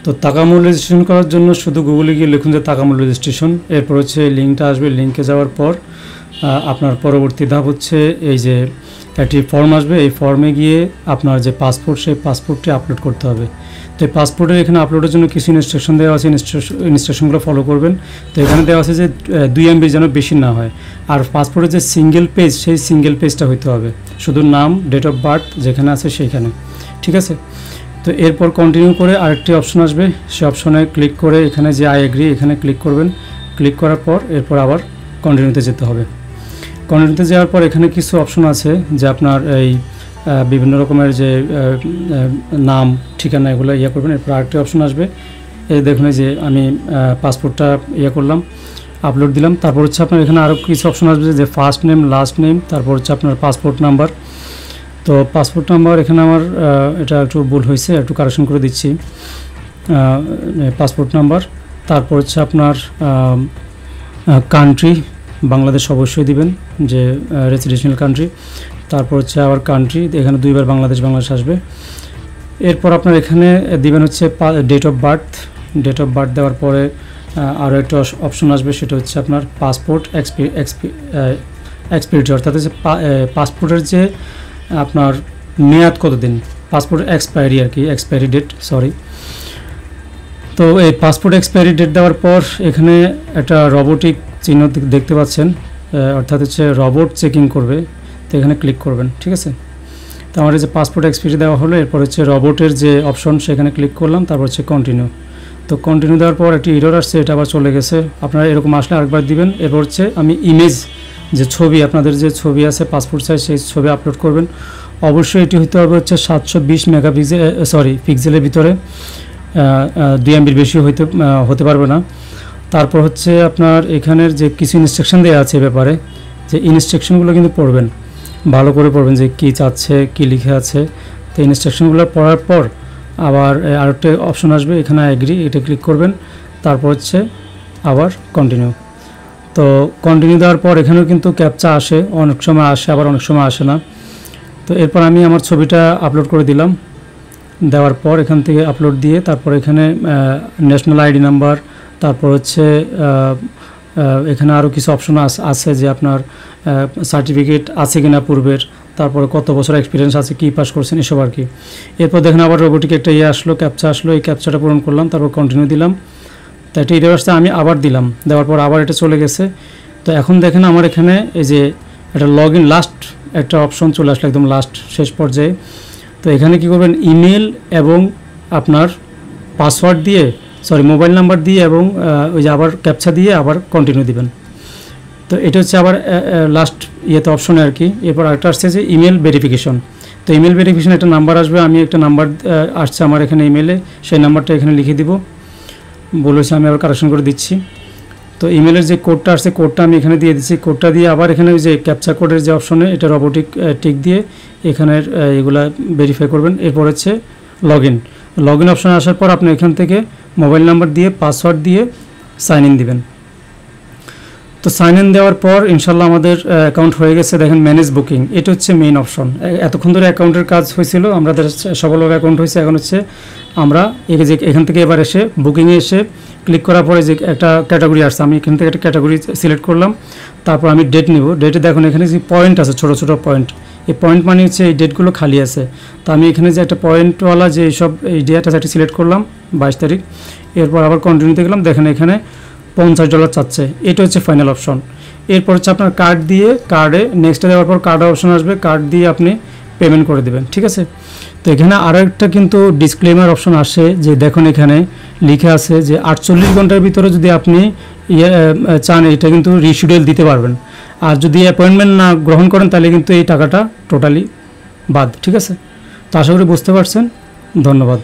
তো তাকামুল রেজিস্ট্রেশন করার জন্য শুধু গুগলে গিয়ে লিখুন যে তাকামুল রেজিস্ট্রেশন, এরপর হচ্ছে লিঙ্কটা আসবে, লিঙ্কে যাওয়ার পর আপনার পরবর্তী ধাপ হচ্ছে এই যে একটি ফর্ম আসবে, এই ফর্মে গিয়ে আপনার যে পাসপোর্ট সেই পাসপোর্টটি আপলোড করতে হবে। তো এই পাসপোর্টের এখানে আপলোডের জন্য কিছু ইনস্ট্রাকশন দেওয়া আছে, ইনস্ট্রাকশনগুলো ফলো করবেন। তো এখানে দেওয়া আছে যে 2 MB যেন বেশি না হয়, আর পাসপোর্টের যে সিঙ্গেল পেজ সেই সিঙ্গেল পেজটা হইতে হবে, শুধু নাম, ডেট অফ বার্থ যেখানে আছে সেইখানে, ঠিক আছে। তো এরপর কন্টিনিউ করে আরেকটি অপশন আসবে, সেই অপশনে ক্লিক করে এখানে যে আই এগ্রি এখানে ক্লিক করবেন। ক্লিক করার পর এরপর আবার কন্টিনিউতে যেতে হবে। কন্টিনিউতে যাওয়ার পর এখানে কিছু অপশন আছে যে আপনার এই বিভিন্ন রকমের যে নাম, ঠিকানা এগুলো করবেন। এরপর আরেকটি অপশন আসবে, এই দেখুন যে আমি পাসপোর্টটা করলাম, আপলোড দিলাম। তারপর হচ্ছে আপনার এখানে আরও কিছু অপশন আসবে যে ফার্স্ট নেম, লাস্ট নেম, তারপর হচ্ছে আপনার পাসপোর্ট নাম্বার। তো পাসপোর্ট নাম্বার এখানে আমার এটা একটু ভুল হয়েছে, একটু কারেকশন করে দিচ্ছি। পাসপোর্ট নাম্বার, তারপর হচ্ছে আপনার কান্ট্রি, বাংলাদেশ অবশ্যই দিবেন যে রেসিডেন্সিয়াল কান্ট্রি। তারপর হচ্ছে আবার কান্ট্রি, এখানে 2 বার বাংলাদেশ আসবে। এরপর আপনার এখানে দিবেন হচ্ছে date of birth. Date of birth দেওয়ার পরে আরও একটা অপশন আসবে, সেটা হচ্ছে আপনার পাসপোর্ট এক্সপিরিটি, অর্থাৎ হচ্ছে পাসপোর্টের যে আপনার মেয়াদ কতদিন, পাসপোর্ট এক্সপায়ারি আর কি, এক্সপায়ারি ডেট, সরি। তো এই পাসপোর্ট এক্সপায়ারি ডেট দেওয়ার পর এখানে একটা রোবোটিক চিহ্ন দেখতে পাচ্ছেন, অর্থাৎ হচ্ছে রোবট চেকিং করবে, তো এখানে ক্লিক করবেন, ঠিক আছে। তো আমার এই যে পাসপোর্ট এক্সপায়ারি দেওয়া হলো, এরপর হচ্ছে রোবটের যে অপশন সেখানে ক্লিক করলাম, তারপর হচ্ছে কন্টিনিউ। তো কন্টিনিউ দেওয়ার পর একটি এরর আসছে, এটা আবার চলে গেছে। আপনারা এরকম আসলে আরেকবার দিবেন। এরপর হচ্ছে আমি ইমেজ যে ছবি, আপনাদের যে ছবি আছে পাসপোর্ট সাইজ, সেই ছবি আপলোড করবেন। অবশ্যই এটি হতে হবে হচ্ছে 720 মেগাপিক্সেল, পিক্সেলের ভিতরে, 2 MBর বেশি হতে পারবে না। তারপর হচ্ছে আপনার এখানের যে কিছু ইনস্ট্রাকশন দেওয়া আছে ব্যাপারে, যে ইনস্ট্রাকশনগুলো কিন্তু পড়বেন, ভালো করে পড়বেন যে কী চাচ্ছে, কী লিখে আছে। তো ইনস্ট্রাকশনগুলো পড়ার পর আবার আরেকটা অপশন আসবে, এখানে এগ্রি, এটা ক্লিক করবেন। তারপর হচ্ছে আবার কন্টিনিউ। তো কন্টিনিউ দেওয়ার পর এখানেও কিন্তু ক্যাপচা আসে, অনেক সময় আসে আবার অনেক সময় আসে না। তো এরপর আমি আমার ছবিটা আপলোড করে দিলাম। দেওয়ার পর এখান থেকে আপলোড দিয়ে তারপর এখানে ন্যাশনাল আইডি নাম্বার, তারপর হচ্ছে এখানে আরও কিছু অপশন আছে যে আপনার সার্টিফিকেট আছে কিনা পূর্বের, তারপরে কত বছর এক্সপিরিয়েন্স আছে, কী পাস করছেন, এসব আর কি। এরপর দেখেন আবার রোবোটিক একটা আসলো, ক্যাপচা আসলো, এই ক্যাপচাটা পূরণ করলাম, তারপর কন্টিনিউ দিলাম। তো এটা এরর আসতে আমি আবার দিলাম, দেওয়ার পর আবার এটা চলে গেছে। তো এখন দেখেন আমার এখানে এই যে একটা লগ ইন লাস্ট একটা অপশন চলে আসলো, একদম লাস্ট শেষ পর্যায়ে। তো এখানে কি করবেন, ইমেল এবং আপনার পাসওয়ার্ড দিয়ে, মোবাইল নাম্বার দিয়ে এবং ওই যে আবার ক্যাপচা দিয়ে আবার কন্টিনিউ দিবেন। তো এটা হচ্ছে আবার লাস্ট অপশনে আর কি। এরপর আরেকটা আসছে যে ইমেল ভেরিফিকেশন। তো ইমেল ভেরিফিকেশন একটা নাম্বার আসবে, আমি একটা নাম্বার আসছে আমার এখানে ইমেলে, সেই নাম্বারটা এখানে লিখে দিব, বলেছে আমি আবার কারেকশন করে দিচ্ছি। তো ইমেলের যে কোডটা আসছে, কোডটা আমি এখানে দিয়ে দিচ্ছি। কোডটা দিয়ে আবার এখানে যে ক্যাপচা কোডের যে অপশনে, এটা রোবোটিক টিক দিয়ে এখানের এগুলা ভেরিফাই করবেন। এরপর হচ্ছে লগ ইন অপশনে আসার পর আপনি এখান থেকে মোবাইল নাম্বার দিয়ে পাসওয়ার্ড দিয়ে সাইন ইন দিবেন। তো সাইন ইন দেওয়ার পর ইনশাল্লাহ আমাদের অ্যাকাউন্ট হয়ে গেছে। দেখেন ম্যানেজ বুকিং, এটা হচ্ছে মেইন অপশন। এতক্ষণ ধরে অ্যাকাউন্টের কাজ হয়েছিল, আমাদের সফলভাবে অ্যাকাউন্ট হয়েছে। এখন হচ্ছে আমরা এখান থেকে এবার এসে বুকিংয়ে এসে ক্লিক করার পরে যে একটা ক্যাটাগরি আসছে, আমি এখান থেকে একটা ক্যাটাগরি সিলেক্ট করলাম। তারপর আমি ডেট নিব। ডেটে দেখুন এখানে যে পয়েন্ট আছে, ছোটো ছোটো পয়েন্ট, এই পয়েন্ট মানে হচ্ছে এই ডেটগুলো খালি আছে। তো আমি এখানে যে একটা পয়েন্টওয়ালা যে এই ডেট আছে একটা সিলেক্ট করলাম, 22 তারিখ। এরপর আবার কন্টিনিউতে গেলাম, দেখেন এখানে $50 চাচ্ছে, এটা হচ্ছে ফাইনাল অপশন। এরপর হচ্ছে আপনার কার্ড দিয়ে, কার্ডে নেক্সটে দেওয়ার পর কার্ডের অপশন আসবে, কার্ড দিয়ে আপনি পেমেন্ট করে দেবেন, ঠিক আছে। তো এখানে আরও একটা কিন্তু ডিসক্লেমার অপশন আসে, যে দেখুন এখানে লিখে আছে যে 48 ঘন্টার ভিতরে যদি আপনি চান এটা কিন্তু রিশিডিউল দিতে পারবেন, আর যদি অ্যাপয়েন্টমেন্ট না গ্রহণ করেন তাহলে কিন্তু এই টাকাটা টোটালি বাদ, ঠিক আছে। তো আশা করি বুঝতে পারছেন, ধন্যবাদ।